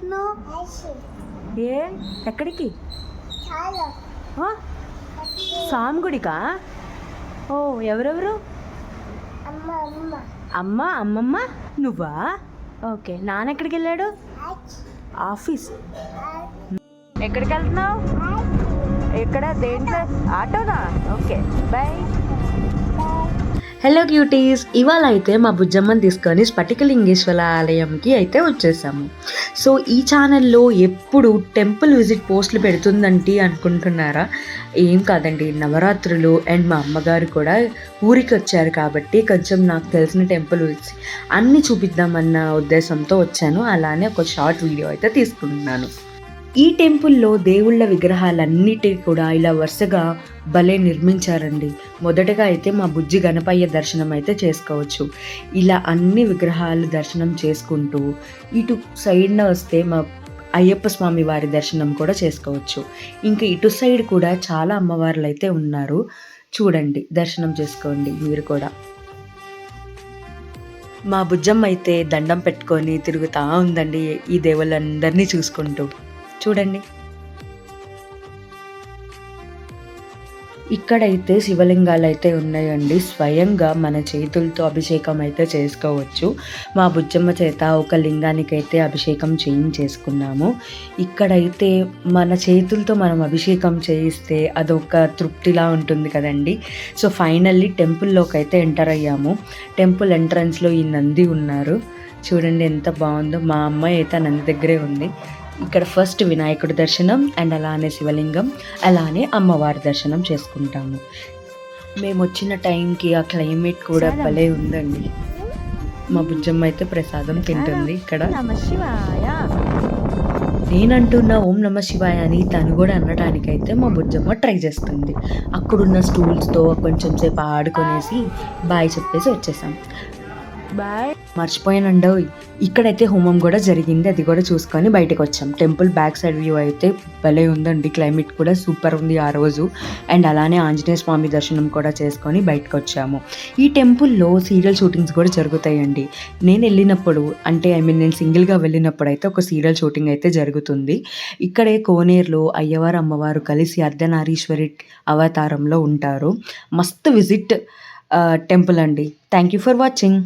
వెళ్తున్నావు? ఏ ఎక్కడికి? స్వామి గుడికా? ఓ ఎవరెవరు? అమ్మ అమ్మమ్మ నువ్వా? ఓకే. నాన్న ఎక్కడికి వెళ్ళాడు? ఆఫీస్. ఎక్కడికి వెళ్తున్నావు? ఎక్కడ? దేంట్లో? ఆటోనా? Okay bye. హలో క్యూటీస్, ఇవాళ అయితే మా బుజ్జమ్మని తీసుకొని స్ఫటికలింగేశ్వర ఆలయంకి అయితే వచ్చేసాము. సో ఈ ఛానల్లో ఎప్పుడు టెంపుల్ విజిట్ పోస్టులు పెడుతుందంటే అనుకుంటున్నారా? ఏం కాదండి, నవరాత్రులు అండ్ మా అమ్మగారు కూడా ఊరికి వచ్చారు కాబట్టి కొంచెం నాకు తెలిసిన టెంపుల్ విజిట్స్ అన్నీ చూపిద్దామన్న ఉద్దేశంతో వచ్చాను. అలానే ఒక షార్ట్ వీడియో అయితే తీసుకుంటున్నాను. ఈ టెంపుల్లో దేవుళ్ళ విగ్రహాలన్నిటి కూడా ఇలా వరుసగా భలే నిర్మించారండి. మొదటగా అయితే మా బుజ్జి గణపయ్య దర్శనం అయితే చేసుకోవచ్చు. ఇలా అన్ని విగ్రహాలు దర్శనం చేసుకుంటూ ఇటు సైడ్న వస్తే మా అయ్యప్ప స్వామి వారి దర్శనం కూడా చేసుకోవచ్చు. ఇంకా ఇటు సైడ్ కూడా చాలా అమ్మవార్లు అయితే ఉన్నారు. చూడండి, దర్శనం చేసుకోండి మీరు కూడా. మా బుజ్జమ్మ అయితే దండం పెట్టుకొని తిరుగుతూ ఉందండి ఈ దేవుళ్ళందరినీ చూసుకుంటూ. చూడండి, ఇక్కడైతే శివలింగాలు అయితే ఉన్నాయండి. స్వయంగా మన చేతులతో అభిషేకం అయితే చేసుకోవచ్చు. మా బుజ్జమ్మ చేత ఒక లింగానికైతే అభిషేకం చేయించేసుకున్నాము. ఇక్కడైతే మన చేతులతో మనం అభిషేకం చేయిస్తే అదొక తృప్తిలా ఉంటుంది కదండి. సో ఫైనల్లీ టెంపుల్లోకి అయితే ఎంటర్ అయ్యాము. టెంపుల్ ఎంట్రన్స్లో ఈ నంది ఉన్నారు. చూడండి ఎంత బాగుందో. మా అమ్మాయి అయితే నంది దగ్గరే ఉంది. ఇక్కడ ఫస్ట్ వినాయకుడి దర్శనం అండ్ అలానే శివలింగం, అలానే అమ్మవారి దర్శనం చేసుకుంటాము. మేము వచ్చిన టైంకి ఆ క్లైమేట్ కూడా భలే ఉందండి. మా బుజ్జమ్మ అయితే ప్రసాదం తింటుంది ఇక్కడ. నేనంటున్నా ఓం నమ శివాయ అని తను కూడా అనడానికైతే మా బుజ్జమ్మ ట్రై చేస్తుంది. అక్కడున్న స్టూల్స్తో కొంచెం సేపు ఆడుకొనేసి బాయ్ చెప్పేసి వచ్చేసాం. బాయ్. మర్చిపోయానండి, ఇక్కడైతే హోమం కూడా జరిగింది. అది కూడా చూసుకొని బయటకు వచ్చాం. టెంపుల్ బ్యాక్ సైడ్ వ్యూ అయితే భలే ఉందండి. క్లైమేట్ కూడా సూపర్ ఉంది ఆ రోజు. అండ్ అలానే ఆంజనేయ స్వామి దర్శనం కూడా చేసుకొని బయటకు వచ్చాము. ఈ టెంపుల్లో సీరియల్ షూటింగ్స్ కూడా జరుగుతాయండి. నేను వెళ్ళినప్పుడు అంటే నేను సింగిల్గా వెళ్ళినప్పుడు అయితే ఒక సీరియల్ షూటింగ్ అయితే జరుగుతుంది. ఇక్కడే కోనేరులో అయ్యవారు అమ్మవారు కలిసి అర్ధనారీశ్వరి అవతారంలో ఉంటారు. మస్తు విజిట్ టెంపుల్ అండి. Thank you for watching.